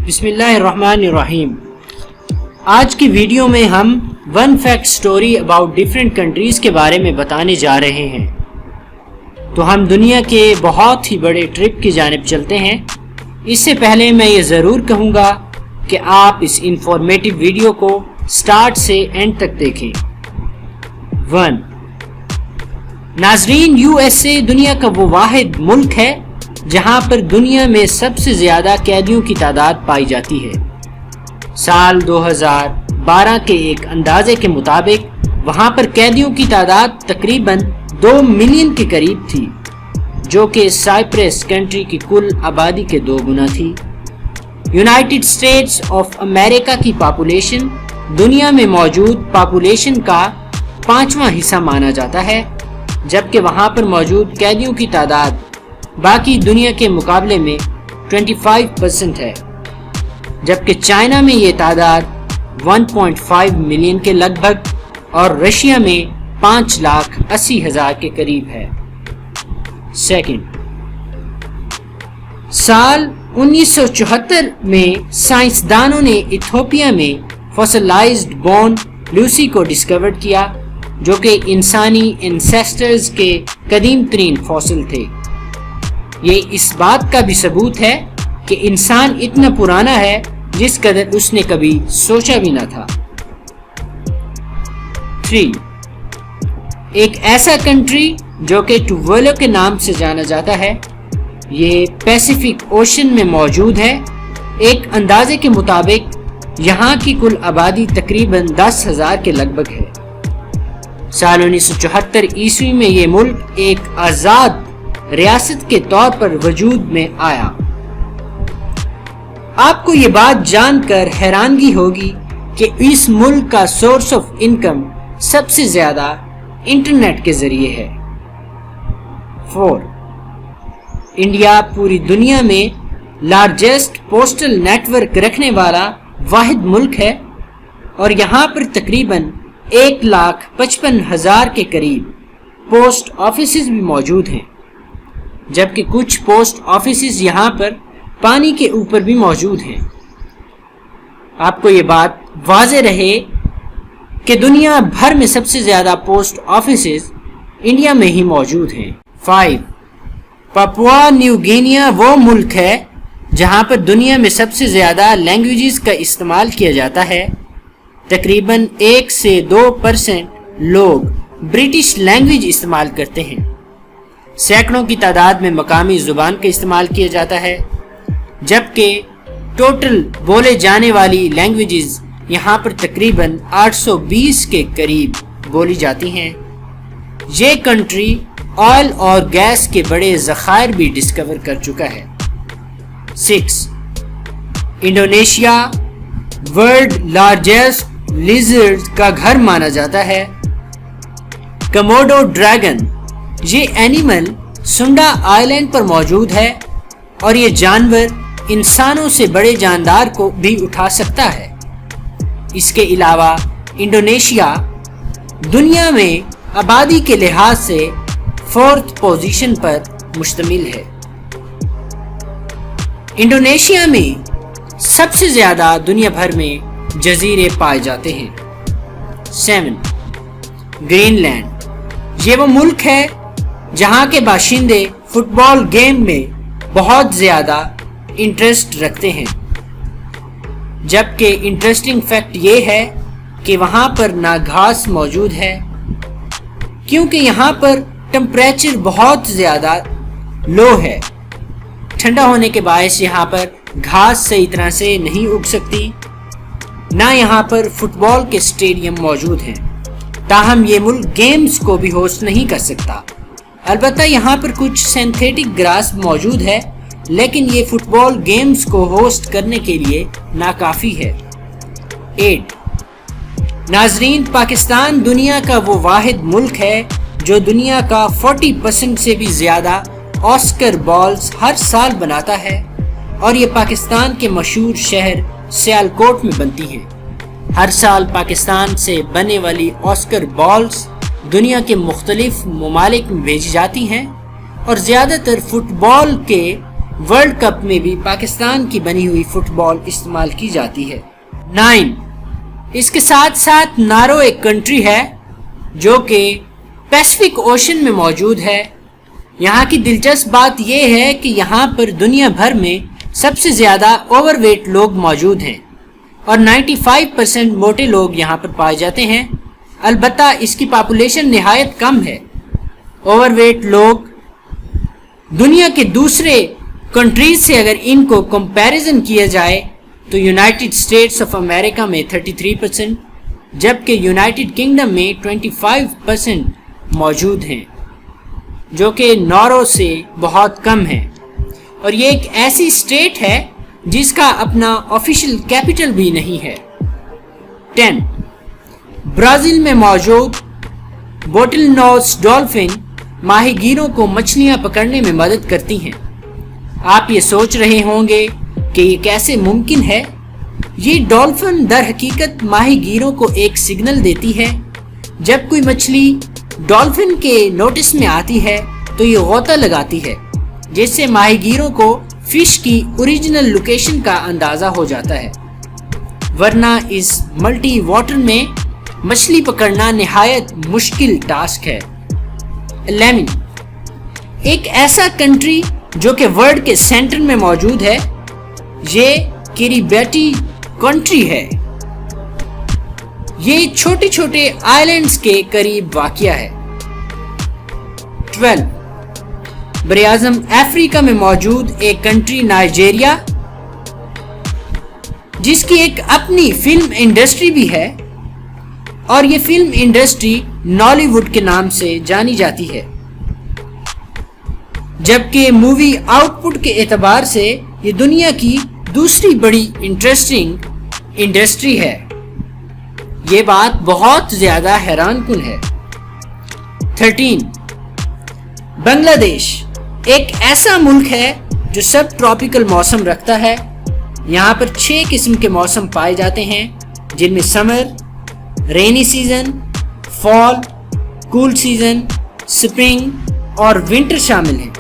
بسم اللہ الرحمن الرحیم۔ آج کی ویڈیو میں ہم one fact story about different countries کے بارے میں بتانے جا رہے ہیں۔ تو ہم دنیا کے بہت ہی بڑے ٹرپ کی جانب چلتے ہیں۔ اس سے پہلے میں یہ ضرور کہوں گا کہ آپ اس انفارمیٹیو ویڈیو کو سٹارٹ سے اینڈ تک دیکھیں۔ 1 ناظرین، یو ایس اے دنیا کا وہ واحد ملک ہے جہاں پر دنیا میں سب سے زیادہ قیدیوں کی تعداد پائی جاتی ہے۔ سال 2012 کے ایک اندازے کے مطابق وہاں پر قیدیوں کی تعداد تقریباً 2 ملین کے قریب تھی، جو کہ سائپرس کنٹری کی کل آبادی کے 2 گنا تھی۔ یونائٹڈ اسٹیٹس آف امریکہ کی پاپولیشن دنیا میں موجود پاپولیشن کا 5واں حصہ مانا جاتا ہے، جبکہ وہاں پر موجود قیدیوں کی تعداد باقی دنیا کے مقابلے میں 25% ہے، جبکہ چائنا میں یہ تعداد 1.5 ملین کے لگ بھگ اور رشیا میں 5,80,000 کے قریب ہے۔ سیکنڈ، سال 1974 میں سائنسدانوں نے ایتھوپیا میں فوسلائزڈ بون لوسی کو ڈسکور کیا، جو کہ انسانی انسیسٹرز کے قدیم ترین فوسل تھے۔ یہ اس بات کا بھی ثبوت ہے کہ انسان اتنا پرانا ہے جس قدر اس نے کبھی سوچا بھی نہ تھا۔ 3 ایک ایسا کنٹری جو کہ ٹوویلو کے نام سے جانا جاتا ہے، یہ پیسیفک اوشن میں موجود ہے۔ ایک اندازے کے مطابق یہاں کی کل آبادی تقریباً 10,000 کے لگ بھگ ہے۔ سال 1974 عیسوی میں یہ ملک ایک آزاد ریاست کے طور پر وجود میں آیا۔ آپ کو یہ بات جان کر حیرانگی ہوگی کہ اس ملک کا سورس آف انکم سب سے زیادہ انٹرنیٹ کے ذریعے ہے۔ 4 انڈیا پوری دنیا میں لارجسٹ پوسٹل نیٹ ورک رکھنے والا واحد ملک ہے، اور یہاں پر تقریباً 1,55,000 کے قریب پوسٹ آفیسز بھی موجود ہیں، جبکہ کچھ پوسٹ آفیسز یہاں پر پانی کے اوپر بھی موجود ہیں۔ آپ کو یہ بات واضح رہے کہ دنیا بھر میں سب سے زیادہ پوسٹ آفیسز انڈیا میں ہی موجود ہیں۔ 5 پاپوا نیو گینیا وہ ملک ہے جہاں پر دنیا میں سب سے زیادہ لینگویجز کا استعمال کیا جاتا ہے۔ تقریباً 1 سے 2% لوگ برٹش لینگویج استعمال کرتے ہیں۔ سینکڑوں کی تعداد میں مقامی زبان کا استعمال کیا جاتا ہے، جبکہ ٹوٹل بولے جانے والی لینگویجز یہاں پر تقریباً 820 کے قریب بولی جاتی ہیں۔ یہ کنٹری آئل اور گیس کے بڑے ذخائر بھی ڈسکور کر چکا ہے۔ 6 انڈونیشیا ورلڈ لارجسٹ لیزرڈ کا گھر مانا جاتا ہے۔ کموڈو ڈریگن یہ اینیمل سنڈا آئی لینڈ پر موجود ہے، اور یہ جانور انسانوں سے بڑے جاندار کو بھی اٹھا سکتا ہے۔ اس کے علاوہ انڈونیشیا دنیا میں آبادی کے لحاظ سے 4تھ پوزیشن پر مشتمل ہے۔ انڈونیشیا میں سب سے زیادہ دنیا بھر میں جزیرے پائے جاتے ہیں۔ 7 گرین لینڈ یہ وہ ملک ہے جہاں کے باشندے فٹ بال گیم میں بہت زیادہ انٹرسٹ رکھتے ہیں، جبکہ انٹرسٹنگ فیکٹ یہ ہے کہ وہاں پر نہ گھاس موجود ہے، کیونکہ یہاں پر ٹمپریچر بہت زیادہ لو ہے۔ ٹھنڈا ہونے کے باعث یہاں پر گھاس صحیح طرح سے نہیں اگ سکتی، نہ یہاں پر فٹ بال کے اسٹیڈیم موجود ہیں۔ تاہم یہ ملک گیمز کو بھی ہوسٹ نہیں کر سکتا۔ البتہ یہاں پر کچھ سینتھیٹک گراس موجود ہے، لیکن یہ فٹ بال گیمز کو ہوسٹ کرنے کے لیے ناکافی ہے۔ 8 ناظرین، پاکستان دنیا کا وہ واحد ملک ہے جو دنیا کا 40% سے بھی زیادہ آسکر بالز ہر سال بناتا ہے، اور یہ پاکستان کے مشہور شہر سیالکوٹ میں بنتی ہیں۔ ہر سال پاکستان سے بننے والی آسکر بالز دنیا کے مختلف ممالک میں بھیجی جاتی ہیں، اور زیادہ تر فٹ بال کے ورلڈ کپ میں بھی پاکستان کی بنی ہوئی فٹ بال استعمال کی جاتی ہے۔ 9 اس کے ساتھ ساتھ نارو ایک کنٹری ہے جو کہ پیسفک اوشن میں موجود ہے۔ یہاں کی دلچسپ بات یہ ہے کہ یہاں پر دنیا بھر میں سب سے زیادہ اوور ویٹ لوگ موجود ہیں اور 95% موٹے لوگ یہاں پر پائے جاتے ہیں۔ البتہ اس کی پاپولیشن نہایت کم ہے۔ اوور ویٹ لوگ دنیا کے دوسرے کنٹریز سے اگر ان کو کمپیریزن کیا جائے تو یونائٹڈ اسٹیٹس آف امریکہ میں 33%، جبکہ یونائٹڈ کنگڈم میں 25% موجود ہیں، جو کہ نارو سے بہت کم ہے۔ اور یہ ایک ایسی اسٹیٹ ہے جس کا اپنا آفیشیل کیپٹل بھی نہیں ہے۔ 10 برازیل میں موجود بوٹل نوز ڈولفن ماہی گیروں کو مچھلیاں پکڑنے میں مدد کرتی ہیں۔ آپ یہ سوچ رہے ہوں گے کہ یہ کیسے ممکن ہے؟ یہ ڈولفن در حقیقت ماہی گیروں کو ایک سگنل دیتی ہے۔ جب کوئی مچھلی ڈولفن کے نوٹس میں آتی ہے تو یہ غوطہ لگاتی ہے، جس سے ماہی گیروں کو فش کی اوریجنل لوکیشن کا اندازہ ہو جاتا ہے، ورنہ اس ملٹی واٹر میں مچھلی پکڑنا نہایت مشکل ٹاسک ہے۔ 11 ایک ایسا کنٹری جو کہ ورلڈ کے سینٹر میں موجود ہے، یہ کریبیٹی کنٹری ہے۔ یہ چھوٹے چھوٹے آئلینڈز کے قریب واقع ہے۔ 12 براعظم افریقہ میں موجود ایک کنٹری نائجیریا، جس کی ایک اپنی فلم انڈسٹری بھی ہے اور یہ فلم انڈسٹری نالی ووڈ کے نام سے جانی جاتی ہے، جبکہ مووی آؤٹ پٹ کے اعتبار سے یہ دنیا کی دوسری بڑی انٹرسٹنگ انڈسٹری ہے۔ یہ بات بہت زیادہ حیران کن ہے۔ 13 بنگلہ دیش ایک ایسا ملک ہے جو سب ٹراپیکل موسم رکھتا ہے۔ یہاں پر 6 قسم کے موسم پائے جاتے ہیں، جن میں سمر، رینی سیزن، فال، کول سیزن، سپرنگ اور ونٹر شامل ہیں۔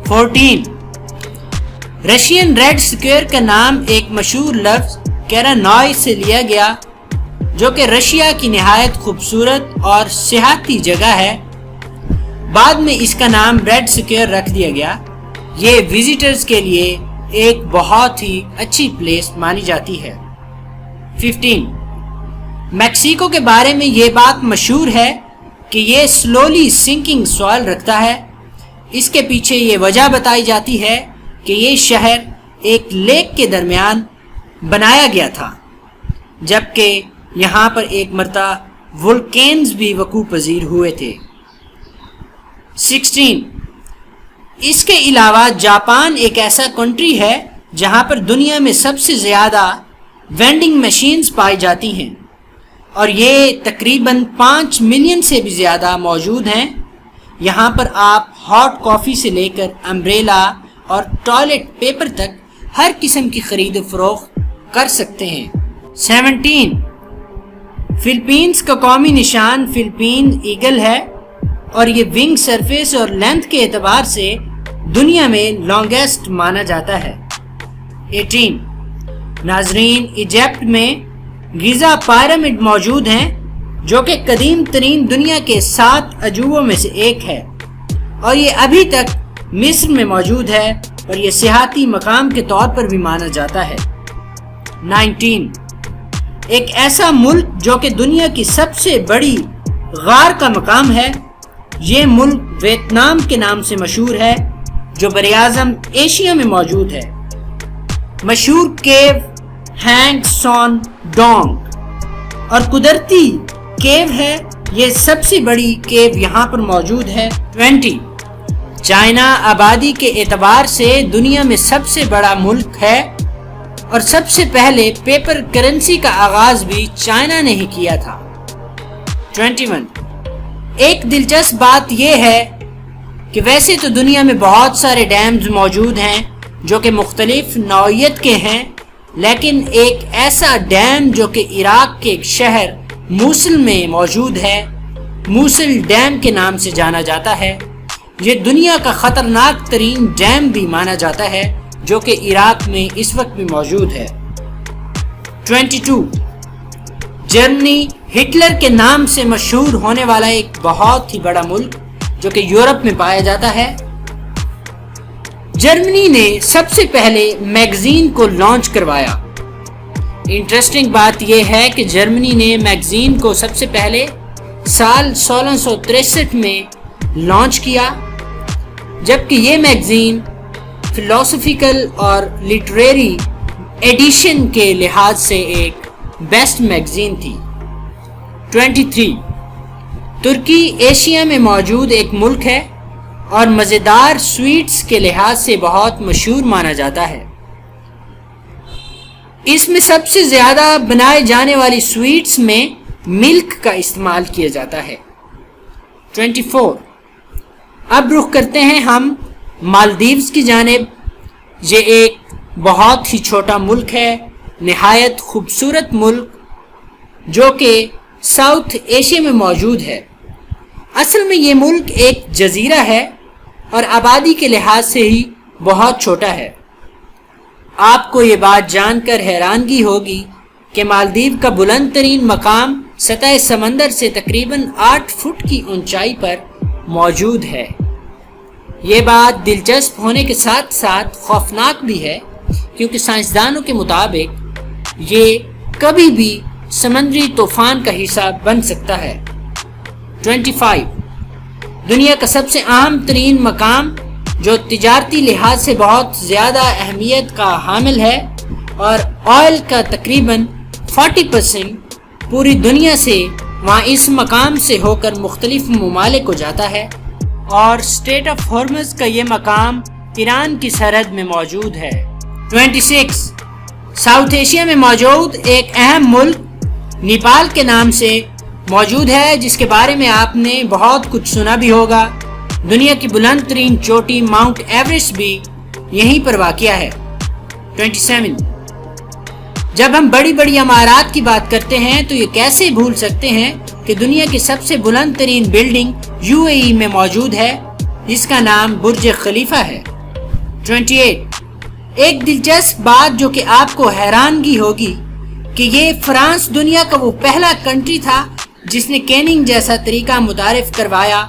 14 رشین ریڈ اسکوئر کا نام ایک مشہور لفظ کیرانوئی سے لیا گیا، جو کہ رشیا کی نہایت خوبصورت اور سیاحتی جگہ ہے۔ بعد میں اس کا نام ریڈ اسکوئر رکھ دیا گیا۔ یہ وزٹرز کے لیے ایک بہت ہی اچھی پلیس مانی جاتی ہے۔ 15 میکسیکو کے بارے میں یہ بات مشہور ہے کہ یہ سلولی سنکنگ سوائل رکھتا ہے۔ اس کے پیچھے یہ وجہ بتائی جاتی ہے کہ یہ شہر ایک لیک کے درمیان بنایا گیا تھا، جبکہ یہاں پر ایک مرتبہ وولکینز بھی وقوع پذیر ہوئے تھے۔ 16 اس کے علاوہ جاپان ایک ایسا کنٹری ہے جہاں پر دنیا میں سب سے زیادہ وینڈنگ مشینز پائی جاتی ہیں، اور یہ تقریباً 5 ملین سے بھی زیادہ موجود ہیں۔ یہاں پر آپ ہاٹ کافی سے لے کر امبریلا اور ٹوائلٹ پیپر تک ہر قسم کی خرید و فروخت کر سکتے ہیں۔ 17 فلپینز کا قومی نشان فلپین ایگل ہے، اور یہ ونگ سرفیس اور لینتھ کے اعتبار سے دنیا میں لانگیسٹ مانا جاتا ہے۔ 18 ناظرین، ایجپٹ میں گیزا پیرامڈ موجود ہیں، جو کہ قدیم ترین دنیا کے 7 عجوبوں میں سے ایک ہے، اور یہ ابھی تک مصر میں موجود ہے اور یہ سیاحتی مقام کے طور پر بھی مانا جاتا ہے۔ 19 ایک ایسا ملک جو کہ دنیا کی سب سے بڑی غار کا مقام ہے، یہ ملک ویتنام کے نام سے مشہور ہے، جو براعظم ایشیا میں موجود ہے۔ مشہور کیو ہینگ سون ڈونگ اور قدرتی کیو ہے، یہ سب سے بڑی کیو یہاں پر موجود ہے۔ 20 چائنا آبادی کے اعتبار سے دنیا میں سب سے بڑا ملک ہے، اور سب سے پہلے پیپر کرنسی کا آغاز بھی چائنا نے ہی کیا تھا۔ 21 ایک دلچسپ بات یہ ہے کہ ویسے تو دنیا میں بہت سارے ڈیمز موجود ہیں جو کہ مختلف نوعیت کے ہیں، لیکن ایک ایسا ڈیم جو کہ عراق کے ایک شہر موصل میں موجود ہے، موصل ڈیم کے نام سے جانا جاتا ہے۔ یہ دنیا کا خطرناک ترین ڈیم بھی مانا جاتا ہے جو کہ عراق میں اس وقت بھی موجود ہے۔ 22 جرمنی ہٹلر کے نام سے مشہور ہونے والا ایک بہت ہی بڑا ملک جو کہ یورپ میں پایا جاتا ہے۔ جرمنی نے سب سے پہلے میگزین کو لانچ کروایا۔ انٹرسٹنگ بات یہ ہے کہ جرمنی نے میگزین کو سب سے پہلے سال 1663 میں لانچ کیا، جبکہ یہ میگزین فلسفیکل اور لٹریری ایڈیشن کے لحاظ سے ایک بیسٹ میگزین تھی۔ 23 ترکی ایشیا میں موجود ایک ملک ہے اور مزیدار سویٹس کے لحاظ سے بہت مشہور مانا جاتا ہے۔ اس میں سب سے زیادہ بنائے جانے والی سویٹس میں ملک کا استعمال کیا جاتا ہے۔ 24 اب رخ کرتے ہیں ہم مالدیوز کی جانب۔ یہ ایک بہت ہی چھوٹا ملک ہے، نہایت خوبصورت ملک جو کہ ساؤتھ ایشیا میں موجود ہے۔ اصل میں یہ ملک ایک جزیرہ ہے اور آبادی کے لحاظ سے ہی بہت چھوٹا ہے۔ آپ کو یہ بات جان کر حیرانگی ہوگی کہ مالدیو کا بلند ترین مقام سطح سمندر سے تقریباً 8 فٹ کی اونچائی پر موجود ہے۔ یہ بات دلچسپ ہونے کے ساتھ ساتھ خوفناک بھی ہے، کیونکہ سائنسدانوں کے مطابق یہ کبھی بھی سمندری طوفان کا حصہ بن سکتا ہے۔ 25 دنیا کا سب سے اہم ترین مقام جو تجارتی لحاظ سے بہت زیادہ اہمیت کا حامل ہے اور آئل کا تقریباً 40% پوری دنیا سے وہاں اس مقام سے ہو کر مختلف ممالک کو جاتا ہے، اور اسٹریٹ آف ہارمز کا یہ مقام ایران کی سرحد میں موجود ہے۔ 26 ساؤتھ ایشیا میں موجود ایک اہم ملک نیپال کے نام سے موجود ہے، جس کے بارے میں آپ نے بہت کچھ سنا بھی ہوگا۔ دنیا کی بلند ترین چوٹی ماؤنٹ ایوریسٹ بھی یہیں پر واقع ہے۔ 27 جب ہم بڑی بڑی عمارات کی بات کرتے ہیں تو یہ کیسے بھول سکتے ہیں کہ دنیا کی سب سے بلند ترین بلڈنگ UAE میں موجود ہے، جس کا نام برج خلیفہ ہے۔ 28 ایک دلچسپ بات جو کہ آپ کو حیرانگی ہوگی کہ یہ فرانس دنیا کا وہ پہلا کنٹری تھا جس نے کیننگ جیسا طریقہ متعارف کروایا۔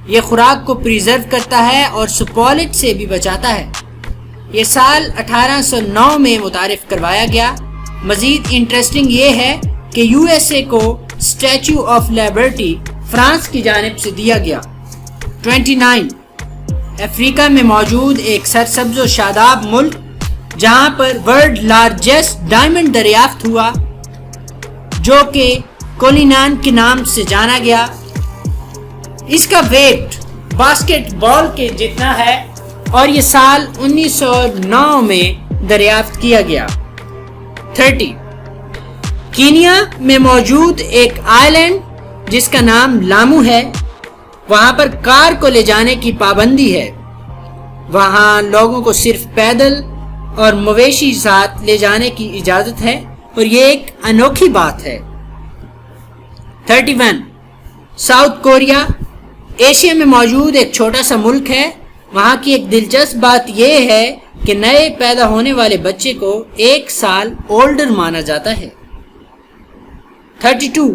یہ خوراک کو پریزرو کرتا ہے اور سپولٹ سے بھی بچاتا ہے۔ یہ سال 1809 میں متعارف کروایا گیا۔ مزید انٹرسٹنگ یہ ہے کہ USA کو اسٹیچو آف لبرٹی فرانس کی جانب سے دیا گیا۔ 29 افریقہ میں موجود ایک سرسبز و شاداب ملک جہاں پر ورلڈ لارجسٹ ڈائمنڈ دریافت ہوا جو کہ کولینان کے نام سے جانا گیا۔ اس کا ویٹ باسکٹ بال کے جتنا ہے اور یہ سال 1909 میں دریافت کیا گیا۔ 30 کینیا میں موجود ایک آئی لینڈ جس کا نام لامو ہے، وہاں پر کار کو لے جانے کی پابندی ہے۔ وہاں لوگوں کو صرف پیدل اور مویشی ساتھ لے جانے کی اجازت ہے، اور یہ ایک انوکھی بات ہے۔ 31 ساؤتھ کوریا ایشیا میں موجود ایک چھوٹا سا ملک ہے۔ وہاں کی ایک دلچسپ بات یہ ہے کہ نئے پیدا ہونے والے بچے کو 1 سال اولڈر مانا جاتا ہے۔ 32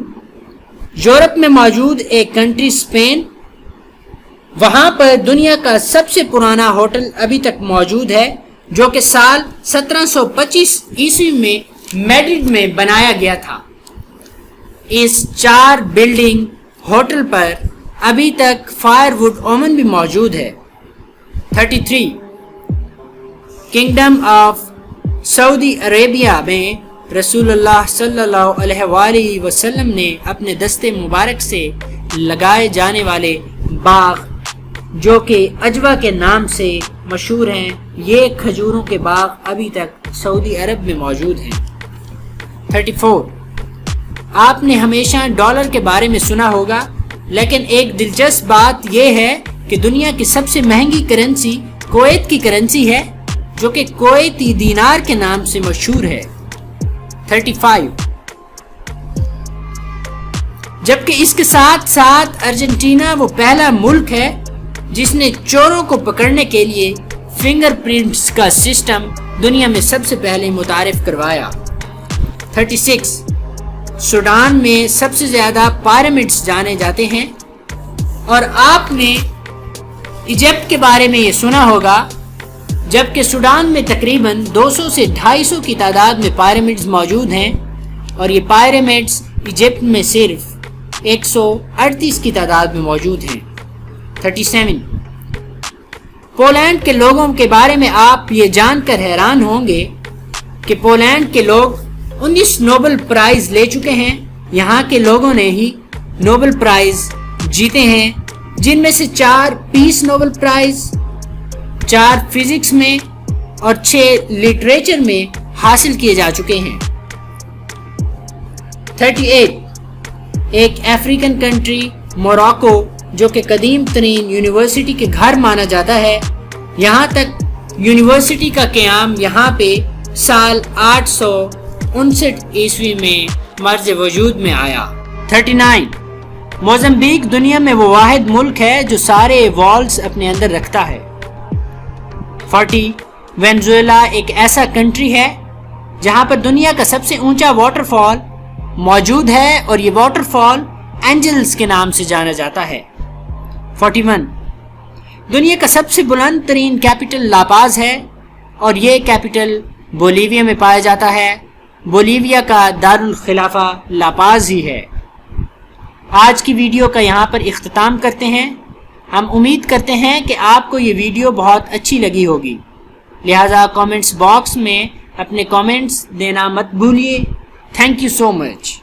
یورپ میں موجود ایک کنٹری اسپین، وہاں پر دنیا کا سب سے پرانا ہوٹل ابھی تک موجود ہے جو کہ سال 1725 عیسوی میں میڈرڈ میں بنایا گیا تھا۔ اس 4 بلڈنگ ہوٹل پر ابھی تک فائر ووڈ اوون بھی موجود ہے۔ 33 کنگڈم آف سعودی عربیہ میں رسول اللہ صلی اللہ علیہ وآلہ وسلم نے اپنے دستے مبارک سے لگائے جانے والے باغ جو کہ عجوہ کے نام سے مشہور ہیں، یہ کھجوروں کے باغ ابھی تک سعودی عرب میں موجود ہیں۔ 34 آپ نے ہمیشہ ڈالر کے بارے میں سنا ہوگا، لیکن ایک دلچسپ بات یہ ہے کہ دنیا کی سب سے مہنگی کرنسی کویت کی کرنسی ہے جو کہ کویتی دینار کے نام سے مشہور ہے۔ 35 جبکہ اس کے ساتھ ساتھ ارجنٹینا وہ پہلا ملک ہے جس نے چوروں کو پکڑنے کے لیے فنگر پرنٹس کا سسٹم دنیا میں سب سے پہلے متعارف کروایا۔ 36 سوڈان میں سب سے زیادہ پیرامڈز جانے جاتے ہیں، اور آپ نے ایجپٹ کے بارے میں یہ سنا ہوگا، جبکہ سوڈان میں تقریباً 200 سے 250 کی تعداد میں پیرامڈز موجود ہیں، اور یہ پیرامڈز ایجپٹ میں صرف 138 کی تعداد میں موجود ہیں۔ 37 پولینڈ کے لوگوں کے بارے میں آپ یہ جان کر حیران ہوں گے کہ پولینڈ کے لوگ 19 نوبل پرائز لے چکے ہیں۔ یہاں کے لوگوں نے ہی نوبل پرائز جیتے ہیں، جن میں سے 4 پیس نوبل پرائز، 4 فزکس میں اور 6 لٹریچر میں حاصل کیے جا چکے ہیں۔ 38 ایک افریقن کنٹری موراکو، جو کہ قدیم ترین یونیورسٹی کے گھر مانا جاتا ہے، یہاں تک یونیورسٹی کا قیام یہاں پہ سال 859 عیسوی میں مرز وجود میں آیا۔ 39 موزمبیق دنیا میں وہ واحد ملک ہے جو سارے والز اپنے اندر رکھتا ہے۔ 40 وینزویلا ایک ایسا کنٹری ہے جہاں پر دنیا کا سب سے اونچا واٹر فال موجود ہے، اور یہ واٹر فال اینجلز کے نام سے جانا جاتا ہے۔ 41 دنیا کا سب سے بلند ترین کیپٹل لاپاز ہے، اور یہ کیپٹل بولیویا میں پایا جاتا ہے۔ بولیویا کا دارالخلافہ لاپاز ہی ہے۔ آج کی ویڈیو کا یہاں پر اختتام کرتے ہیں۔ ہم امید کرتے ہیں کہ آپ کو یہ ویڈیو بہت اچھی لگی ہوگی، لہٰذا کامنٹس باکس میں اپنے کامنٹس دینا مت بھولیے۔ Thank you so much.